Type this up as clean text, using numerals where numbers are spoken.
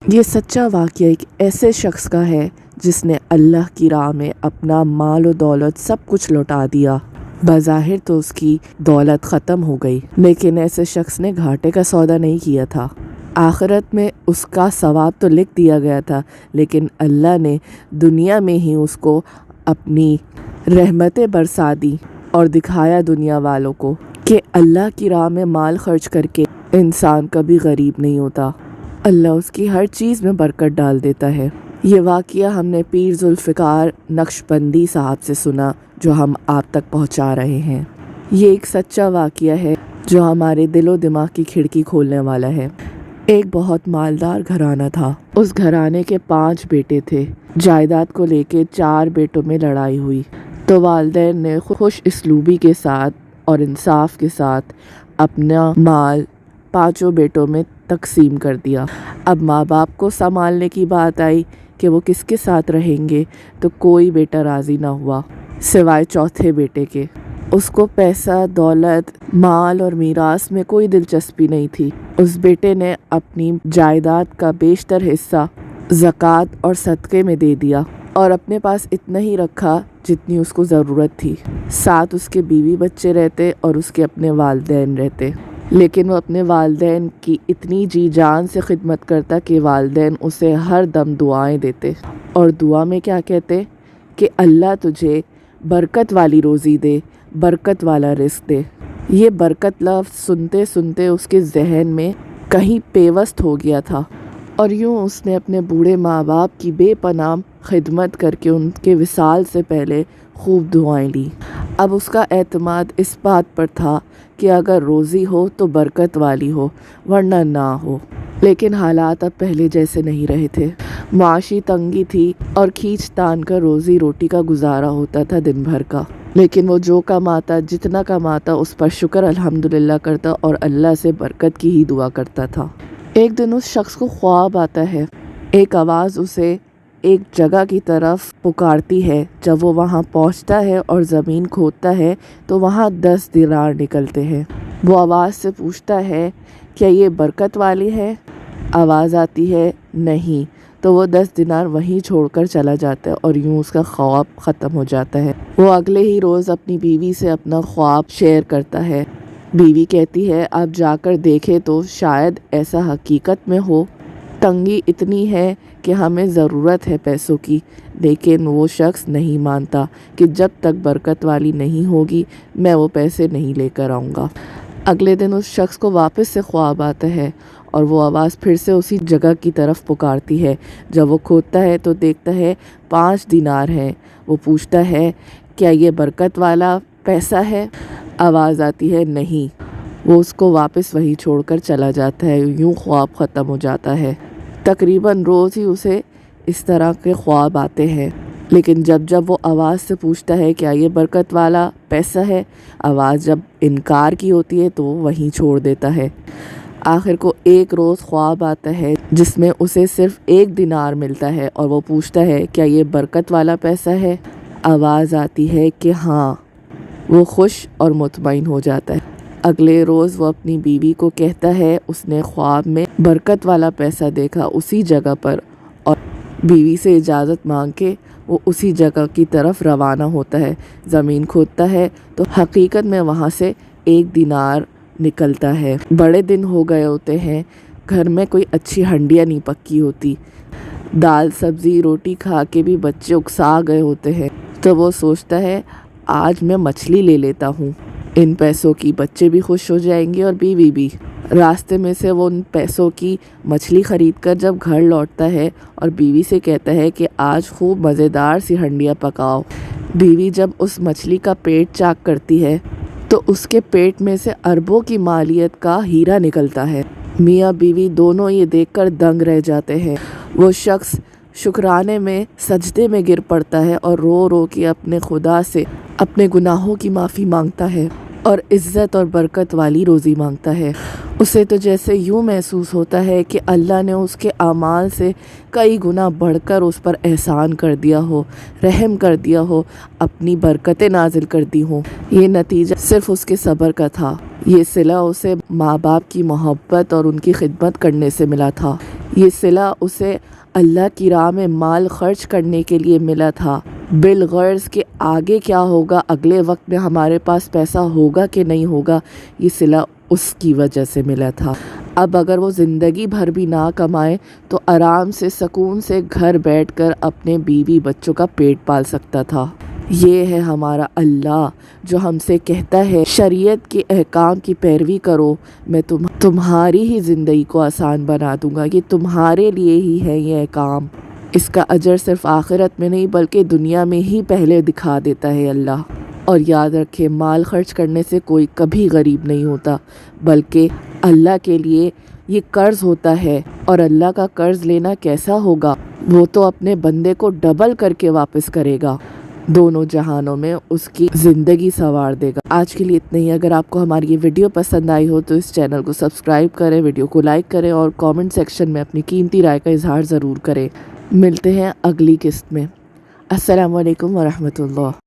یہ سچا واقعہ ایک ایسے شخص کا ہے جس نے اللہ کی راہ میں اپنا مال و دولت سب کچھ لوٹا دیا۔ بظاہر تو اس کی دولت ختم ہو گئی، لیکن ایسے شخص نے گھاٹے کا سودا نہیں کیا تھا۔ آخرت میں اس کا ثواب تو لکھ دیا گیا تھا، لیکن اللہ نے دنیا میں ہی اس کو اپنی رحمتیں برسا دی اور دکھایا دنیا والوں کو کہ اللہ کی راہ میں مال خرچ کر کے انسان کبھی غریب نہیں ہوتا۔ اللہ اس کی ہر چیز میں برکت ڈال دیتا ہے۔ یہ واقعہ ہم نے پیر ذوالفقار نقشبندی صاحب سے سنا، جو ہم آپ تک پہنچا رہے ہیں۔ یہ ایک سچا واقعہ ہے جو ہمارے دل و دماغ کی کھڑکی کھولنے والا ہے۔ ایک بہت مالدار گھرانہ تھا۔ اس گھرانے کے 5 بیٹے تھے۔ جائیداد کو لے کے 4 بیٹوں میں لڑائی ہوئی تو والدین نے خوش اسلوبی کے ساتھ اور انصاف کے ساتھ اپنا مال 5 بیٹوں میں تقسیم کر دیا۔ اب ماں باپ کو سنبھالنے کی بات آئی کہ وہ کس کے ساتھ رہیں گے، تو کوئی بیٹا راضی نہ ہوا سوائے چوتھے بیٹے کے۔ اس کو پیسہ، دولت، مال اور میراث میں کوئی دلچسپی نہیں تھی۔ اس بیٹے نے اپنی جائیداد کا بیشتر حصہ زکوٰۃ اور صدقے میں دے دیا اور اپنے پاس اتنا ہی رکھا جتنی اس کو ضرورت تھی۔ ساتھ اس کے بیوی بچے رہتے اور اس کے اپنے والدین رہتے، لیکن وہ اپنے والدین کی اتنی جی جان سے خدمت کرتا کہ والدین اسے ہر دم دعائیں دیتے، اور دعا میں کیا کہتے کہ اللہ تجھے برکت والی روزی دے، برکت والا رزق دے۔ یہ برکت لفظ سنتے سنتے اس کے ذہن میں کہیں پیوست ہو گیا تھا، اور یوں اس نے اپنے بوڑھے ماں باپ کی بے پناہ خدمت کر کے ان کے وصال سے پہلے خوب دعائیں لی۔ اب اس کا اعتماد اس بات پر تھا کہ اگر روزی ہو تو برکت والی ہو، ورنہ نہ ہو۔ لیکن حالات اب پہلے جیسے نہیں رہے تھے۔ معاشی تنگی تھی اور کھینچ تان کر روزی روٹی کا گزارا ہوتا تھا دن بھر کا، لیکن وہ جو کماتا، جتنا کماتا، اس پر شکر الحمدللہ کرتا اور اللہ سے برکت کی ہی دعا کرتا تھا۔ ایک دن اس شخص کو خواب آتا ہے۔ ایک آواز اسے ایک جگہ کی طرف پکارتی ہے۔ جب وہ وہاں پہنچتا ہے اور زمین کھودتا ہے تو وہاں 10 دینار نکلتے ہیں۔ وہ آواز سے پوچھتا ہے، کیا یہ برکت والی ہے؟ آواز آتی ہے، نہیں۔ تو وہ 10 دینار وہیں چھوڑ کر چلا جاتا ہے اور یوں اس کا خواب ختم ہو جاتا ہے۔ وہ اگلے ہی روز اپنی بیوی سے اپنا خواب شیئر کرتا ہے۔ بیوی کہتی ہے، آپ جا کر دیکھیں تو شاید ایسا حقیقت میں ہو۔ تنگی اتنی ہے کہ ہمیں ضرورت ہے پیسوں کی، لیکن وہ شخص نہیں مانتا کہ جب تک برکت والی نہیں ہوگی میں وہ پیسے نہیں لے کر آؤں گا۔ اگلے دن اس شخص کو واپس سے خواب آتا ہے اور وہ آواز پھر سے اسی جگہ کی طرف پکارتی ہے۔ جب وہ کھودتا ہے تو دیکھتا ہے 5 دینار ہیں۔ وہ پوچھتا ہے، کیا یہ برکت والا پیسہ ہے؟ آواز آتی ہے، نہیں۔ وہ اس کو واپس وہی چھوڑ کر چلا جاتا ہے۔ یوں خواب ختم ہو جاتا ہے۔ تقریباً روز ہی اسے اس طرح کے خواب آتے ہیں، لیکن جب وہ آواز سے پوچھتا ہے کیا یہ برکت والا پیسہ ہے، آواز جب انکار کی ہوتی ہے تو وہیں چھوڑ دیتا ہے۔ آخر کو ایک روز خواب آتا ہے جس میں اسے صرف 1 دینار ملتا ہے اور وہ پوچھتا ہے، کیا یہ برکت والا پیسہ ہے؟ آواز آتی ہے کہ ہاں۔ وہ خوش اور مطمئن ہو جاتا ہے۔ اگلے روز وہ اپنی بیوی کو کہتا ہے اس نے خواب میں برکت والا پیسہ دیکھا اسی جگہ پر، اور بیوی سے اجازت مانگ کے وہ اسی جگہ کی طرف روانہ ہوتا ہے۔ زمین کھودتا ہے تو حقیقت میں وہاں سے 1 دینار نکلتا ہے۔ بڑے دن ہو گئے ہوتے ہیں، گھر میں کوئی اچھی ہنڈیاں نہیں پکی ہوتی، دال سبزی روٹی کھا کے بھی بچے اکسا گئے ہوتے ہیں، تو وہ سوچتا ہے آج میں مچھلی لے لیتا ہوں، ان پیسوں کی بچے بھی خوش ہو جائیں گے اور بیوی بھی۔ راستے میں سے وہ ان پیسوں کی مچھلی خرید کر جب گھر لوٹتا ہے اور بیوی سے کہتا ہے کہ آج خوب مزیدار سی ہنڈیاں پکاؤ۔ بیوی جب اس مچھلی کا پیٹ چاک کرتی ہے تو اس کے پیٹ میں سے اربوں کی مالیت کا ہیرا نکلتا ہے۔ میاں بیوی دونوں یہ دیکھ کر دنگ رہ جاتے ہیں۔ وہ شخص شکرانے میں سجدے میں گر پڑتا ہے اور رو رو کے اپنے خدا سے اپنے گناہوں کی معافی مانگتا ہے اور عزت اور برکت والی روزی مانگتا ہے۔ اسے تو جیسے یوں محسوس ہوتا ہے کہ اللہ نے اس کے اعمال سے کئی گنا بڑھ کر اس پر احسان کر دیا ہو، رحم کر دیا ہو، اپنی برکتیں نازل کر دی ہوں۔ یہ نتیجہ صرف اس کے صبر کا تھا۔ یہ صلہ اسے ماں باپ کی محبت اور ان کی خدمت کرنے سے ملا تھا۔ یہ صلہ اسے اللہ کی راہ میں مال خرچ کرنے کے لیے ملا تھا، بالغرض کہ آگے کیا ہوگا، اگلے وقت میں ہمارے پاس پیسہ ہوگا کہ نہیں ہوگا، یہ صلہ اس کی وجہ سے ملا تھا۔ اب اگر وہ زندگی بھر بھی نہ کمائے تو آرام سے سکون سے گھر بیٹھ کر اپنے بیوی بچوں کا پیٹ پال سکتا تھا۔ یہ ہے ہمارا اللہ جو ہم سے کہتا ہے شریعت کے احکام کی پیروی کرو، میں تمہاری ہی زندگی کو آسان بنا دوں گا، یہ تمہارے لیے ہی ہے یہ احکام۔ اس کا اجر صرف آخرت میں نہیں بلکہ دنیا میں ہی پہلے دکھا دیتا ہے اللہ۔ اور یاد رکھے، مال خرچ کرنے سے کوئی کبھی غریب نہیں ہوتا، بلکہ اللہ کے لیے یہ قرض ہوتا ہے، اور اللہ کا قرض لینا کیسا ہوگا، وہ تو اپنے بندے کو ڈبل کر کے واپس کرے گا، دونوں جہانوں میں اس کی زندگی سنوار دے گا۔ آج کے لیے اتنا ہی۔ اگر آپ کو ہماری یہ ویڈیو پسند آئی ہو تو اس چینل کو سبسکرائب کریں، ویڈیو کو لائک کریں اور کامنٹ سیکشن میں اپنی قیمتی رائے کا اظہار ضرور کریں۔ ملتے ہیں اگلی قسط میں۔ السلام علیکم ورحمۃ اللہ۔